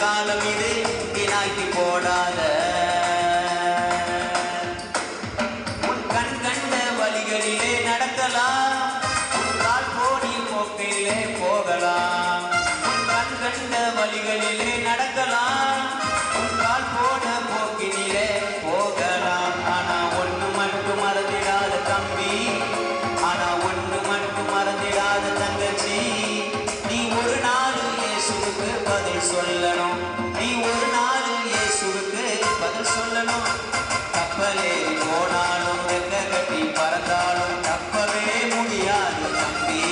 காலம் இது வீணாக்கி போடாத. உன் கண் கண்ட வழிகளிலே நடக்கலாம், உன் கால் போடி போக்கையிலே போகலாம். உன் கண் கண்ட வழிகளிலே நடக்கலாம், உன் கால் போன போக்கினிலே போகலாம். ஆனா ஒண்ணு மட்டும் மறந்திடாத தம்பி, ஆனா ஒண்ணு மட்டும் மறந்திடாத தங்கச்சி, நீ ஒரு நாள் இயேசுவுக்கு பதில் சொல்லணும். நீ ஒரு நாள் இயேசுவுக்கு பதில் சொல்லணும். கப்பலேறி போனாலும் ரெக்க கட்டி பறந்தாலும் தப்பவே முடியாது தம்பி.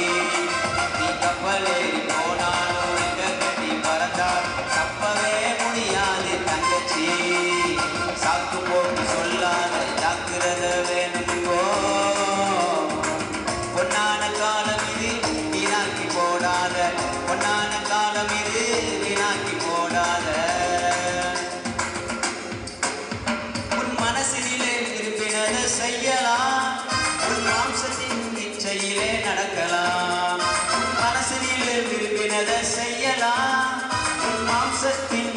நீ கப்பலேறி போனாலும் ரெக்க கட்டி பறந்தால் தப்பவே முடியாது தங்கச்சி. சாக்கு போக்கு சொல்லாத ஜாக்கிரதை வேணுங்கோ. பொன்னான காலம் இது வீணாக்கி போடாத, பொன்னான காலம் இது வீணாக்கி போடாத. உன் மனசிலே விரும்பினதை செய்யலாம், உன் மாம்சத்தின் இச்சையிலே நடக்கலாம். உன் மனசிலே விரும்பினதை செய்யலாம், உன் மாம்சத்தின்